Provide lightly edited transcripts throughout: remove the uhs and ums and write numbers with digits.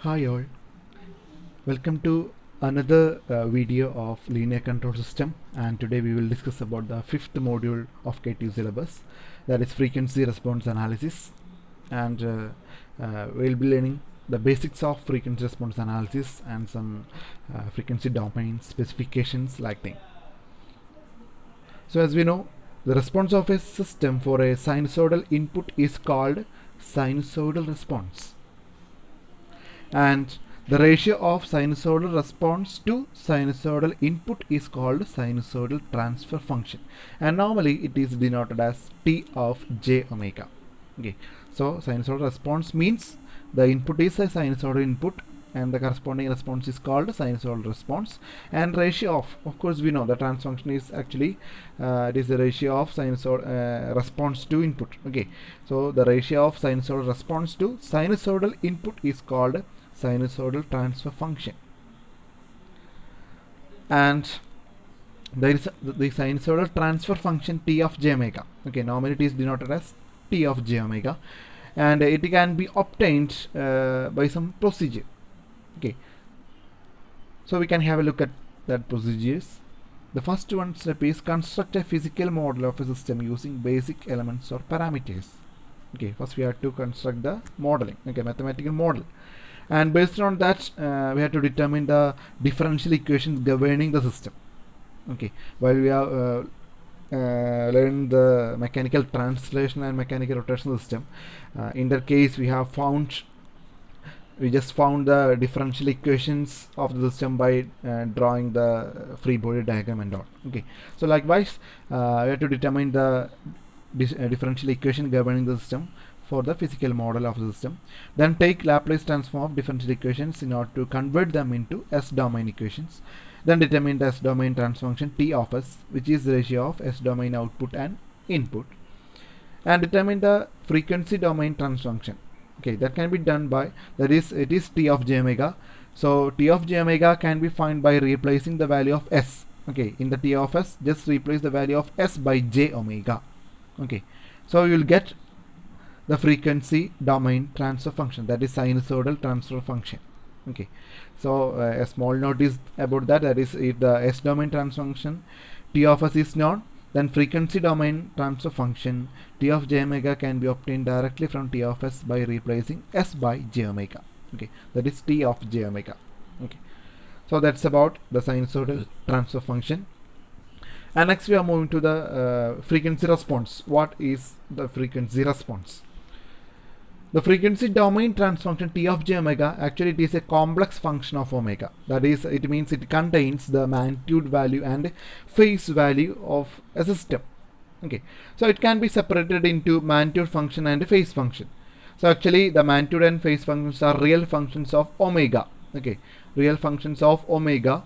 Hi all, welcome to another video of linear control system, and today we will discuss about the fifth module of KTU syllabus, that is frequency response analysis. And we'll be learning the basics of frequency response analysis and some frequency domain specifications like thing. So as we know, the response of a system for a sinusoidal input is called sinusoidal response, and the ratio of sinusoidal response to sinusoidal input is called sinusoidal transfer function, and normally it is denoted as T of j omega. Okay, so sinusoidal response means the input is a sinusoidal input and the corresponding response is called sinusoidal response, and ratio of course we know the transfer function is actually it is the ratio of sinusoidal response to input. Okay, so the ratio of sinusoidal response to sinusoidal input is called sinusoidal transfer function, and there is the sinusoidal transfer function T of j omega. Okay, normally it is denoted as T of j omega, and it can be obtained by some procedure. Okay, so we can have a look at that procedures. The first one step is construct a physical model of a system using basic elements or parameters. Okay, first we have to construct the modeling, okay, mathematical model, and based on that we have to determine the differential equations governing the system. Okay, while we are learn the mechanical translation and mechanical rotation system, in that case we just found the differential equations of the system by drawing the free body diagram and all. Okay, so likewise we have to determine the differential equation governing the system for the physical model of the system. Then take Laplace transform of differential equations in order to convert them into S-domain equations. Then determine the S-domain transfer function T of S, which is the ratio of S-domain output and input, and determine the frequency domain transfer function. Okay, that can be done by, that is, it is T of j omega. So T of j omega can be found by replacing the value of S. Okay, in the T of S, just replace the value of S by j omega. Okay, so you will get the frequency domain transfer function, that is sinusoidal transfer function. Okay, so a small note is about that, that is, if the S domain transfer function T of S is known, then frequency domain transfer function T of j omega can be obtained directly from T of S by replacing S by j omega. Okay, that is T of j omega. Okay, so that's about the sinusoidal transfer function. And next we are moving to the frequency response. What is the frequency response? The frequency domain transfer function T of j omega, actually it is a complex function of omega. That is, it means it contains the magnitude value and phase value of a system. Okay, so it can be separated into magnitude function and phase function. So actually the magnitude and phase functions are real functions of omega. Okay, real functions of omega,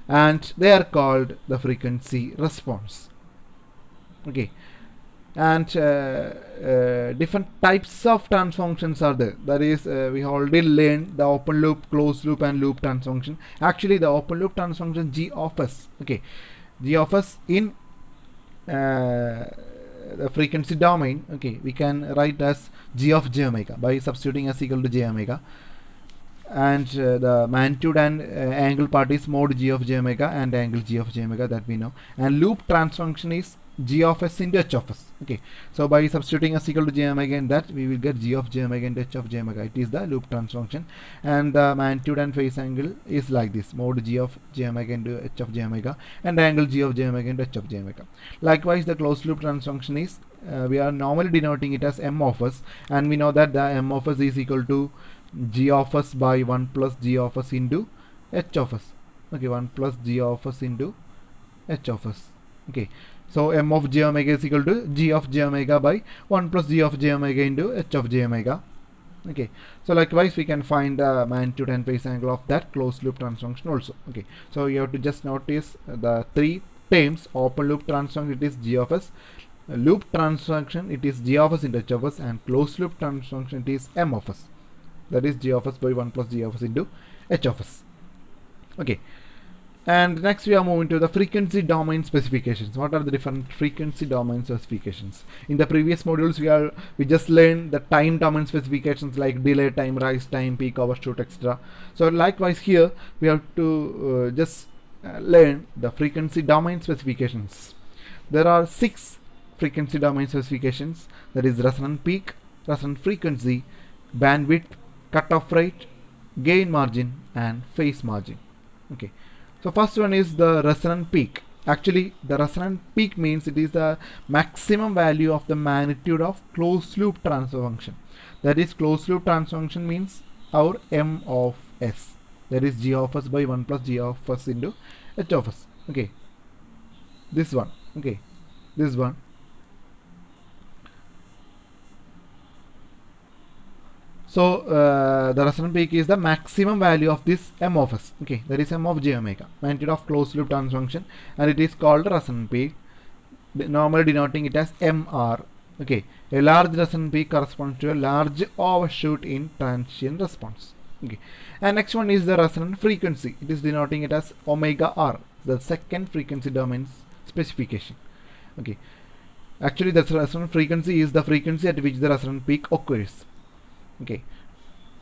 and they are called the frequency response. Okay, and different types of transfer functions are there. That is, we already learned the open loop, closed loop and loop transfer function. Actually the open loop transfer function G of S, okay, G of S in the frequency domain, okay, we can write as G of j omega by substituting S equal to j omega, and the magnitude and angle part is mod G of j omega and angle G of j omega, that we know, and loop transfer function is G of S into H of S. Okay, so by substituting S equal to j omega in that, we will get G of j omega into H of j omega. It is the loop transfer function, and the magnitude and phase angle is like this, mod G of j omega into H of j omega and angle G of j omega into H of j omega. Likewise the closed loop transfer function is we are normally denoting it as M of S, and we know that the M of S is equal to G of S by 1 plus G of S into H of S. Okay, 1 plus G of S into H of S. Okay, so M of j omega is equal to G of j omega by 1 plus G of j omega into H of j omega. Okay, so likewise we can find the magnitude and phase angle of that closed loop transfer function also. Okay, so you have to just notice the three terms. Open loop transfer function, it is G of S, loop transfer function it is G of S into H of S, and closed loop transfer function it is M of S, that is G of S by 1 plus G of S into H of S. Okay, And next we are moving to the frequency domain specifications. What are the different frequency domain specifications? In the previous modules we just learned the time domain specifications like delay time, rise time, peak, overshoot, etc. So likewise here we have to just learn the frequency domain specifications. There are 6 frequency domain specifications, that is resonant peak, resonant frequency, bandwidth, cutoff rate, gain margin and phase margin. Okay. So first one is the resonant peak. Actually the resonant peak means it is the maximum value of the magnitude of closed loop transfer function. That is, closed loop transfer function means our M of S, that is G of S by 1 plus G of S into H of S. Okay, this one. Okay, this one. So the resonant peak is the maximum value of this M of S. Okay, that is M of J omega, magnitude of closed loop transfer function, and it is called resonant peak, normally denoting it as MR. Okay, a large resonant peak corresponds to a large overshoot in transient response. Okay, and next one is the resonant frequency. It is denoting it as omega R, the second frequency domain specification. Okay, actually the resonant frequency is the frequency at which the resonant peak occurs. Okay,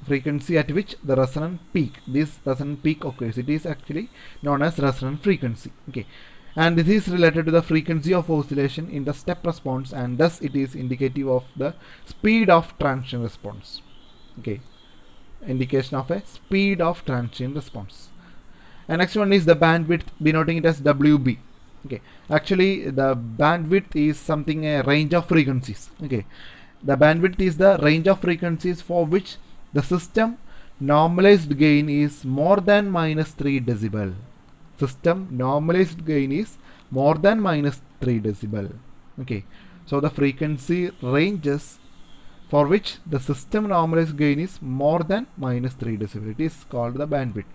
frequency at which the resonant peak, this resonant peak occurs, it is actually known as resonant frequency. Okay, and this is related to the frequency of oscillation in the step response, and thus it is indicative of the speed of transient response. Okay, indication of a speed of transient response. And next one is the bandwidth, denoting it as WB. Okay, actually the bandwidth is something, a range of frequencies. Okay, the bandwidth is the range of frequencies for which the system normalized gain is more than -3 decibel. System normalized gain is more than -3 decibel. Okay, so the frequency ranges for which the system normalized gain is more than -3 decibel, it is called the bandwidth.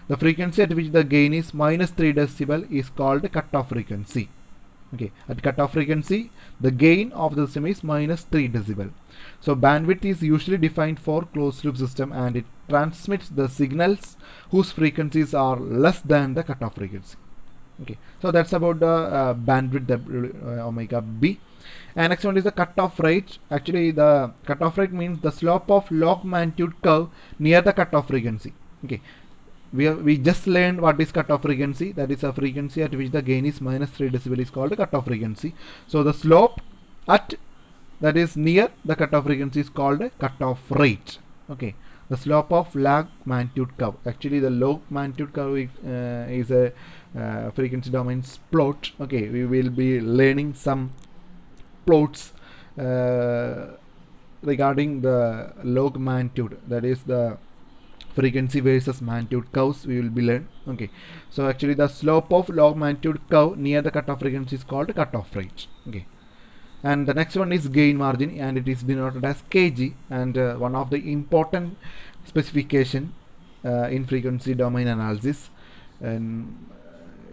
The frequency at which the gain is -3 decibel is called cutoff frequency. Okay, at cutoff frequency the gain of the system is -3 decibel. So bandwidth is usually defined for closed loop system, and it transmits the signals whose frequencies are less than the cutoff frequency. Okay, so that's about the bandwidth omega B. And next one is the cutoff rate. Actually the cutoff rate means the slope of log magnitude curve near the cutoff frequency. Okay, we just learned what is cutoff frequency, that is a frequency at which the gain is -3 decibel is called cutoff frequency. So the slope at that is near the cutoff frequency is called cutoff rate. Okay, the slope of log magnitude curve, actually the log magnitude curve is a frequency domains plot. Okay, we will be learning some plots regarding the log magnitude, that is the frequency versus magnitude curves we will be learn. Okay, so actually the slope of log magnitude curve near the cutoff frequency is called cutoff rate. Okay, and the next one is gain margin, and it is denoted as kg, and one of the important specification in frequency domain analysis, and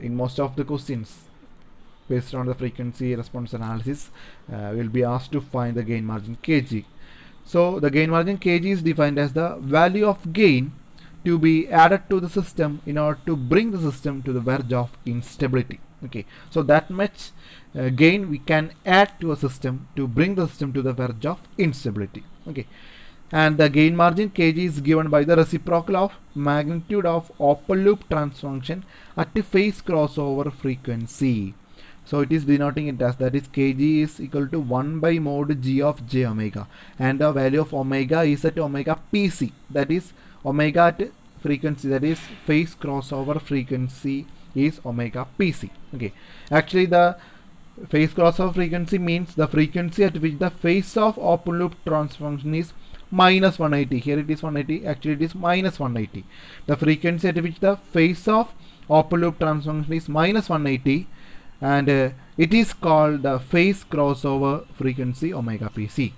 in most of the questions based on the frequency response analysis will be asked to find the gain margin kg. So the gain margin kg is defined as the value of gain to be added to the system in order to bring the system to the verge of instability. Okay, so that much gain we can add to a system to bring the system to the verge of instability. Okay, and the gain margin kg is given by the reciprocal of magnitude of open loop transfer function at the phase crossover frequency. So it is denoting it as, that is kg is equal to 1 by mod g of j omega, and the value of omega is at omega pc, that is omega at frequency, that is phase crossover frequency is omega pc. Okay, actually the phase crossover frequency means the frequency at which the phase of open loop transfer function is -180. Here it is 180, actually it is -180. The frequency at which the phase of open loop transfer function is -180, and it is called the phase crossover frequency omega pc.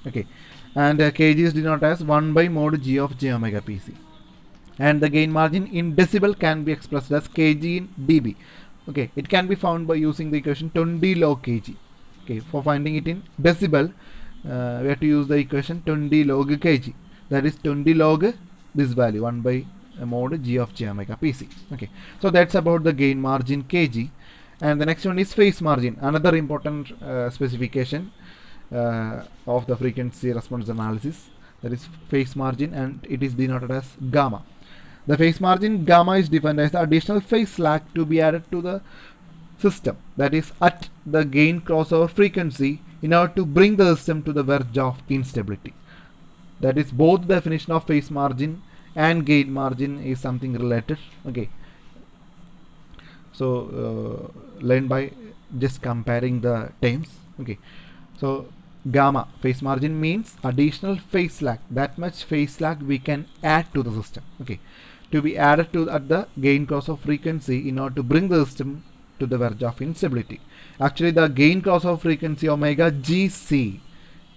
Okay, and kg is denoted as 1 by mod g of j omega pc, and the gain margin in decibel can be expressed as kg in dB. Okay, it can be found by using the equation 20 log kg. Okay, for finding it in decibel we have to use the equation 20 log kg, that is 20 log this value 1 by mod g of j omega pc. Okay, so that's about the gain margin kg. And the next one is phase margin, another important specification of the frequency response analysis, that is phase margin, and it is denoted as gamma. The phase margin gamma is defined as the additional phase lag to be added to the system, that is at the gain crossover frequency, in order to bring the system to the verge of instability. That is, both definition of phase margin and gain margin is something related. Okay, so learn by just comparing the terms. Okay, so gamma phase margin means additional phase lag, that much phase lag we can add to the system, okay, to be added to at the gain crossover frequency in order to bring the system to the verge of instability. Actually, the gain crossover frequency omega gc,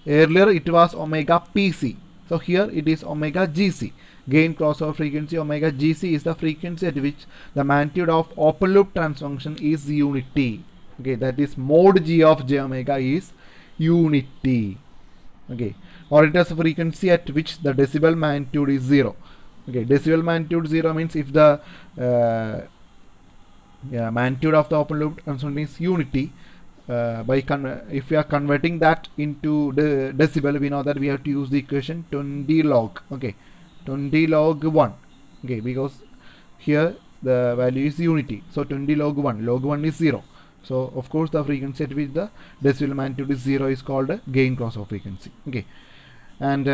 earlier it was omega pc, so here it is omega gc. Gain crossover frequency omega gc is the frequency at which the magnitude of open loop transfunction is unity. Okay, that is mod g of j omega is unity. Okay, or it has a frequency at which the decibel magnitude is 0. Okay, decibel magnitude 0 means if the magnitude of the open loop transformation is unity, if we are converting that into the decibel, we know that we have to use the equation 20 log. Okay, 20 log 1. Okay, because here the value is unity, so 20 log 1, log 1 is 0. So of course the frequency at which the decibel magnitude is 0 is called a gain crossover frequency. Okay, and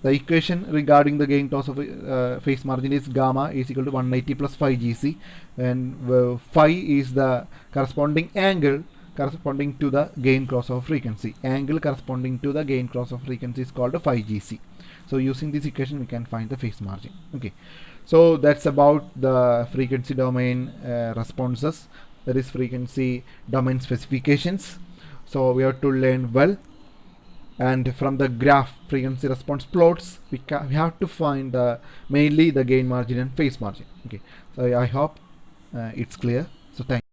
the equation regarding the gain crossover phase margin is gamma is equal to 180 plus 5 gc, and phi is the corresponding angle corresponding to the gain crossover frequency. Angle corresponding to the gain crossover frequency is called 5 gc. So using this equation we can find the phase margin. Okay, so that's about the frequency domain responses, that is frequency domain specifications. So we have to learn well, and from the graph frequency response plots we have to find mainly the gain margin and phase margin. Okay, so I hope it's clear. So thank you.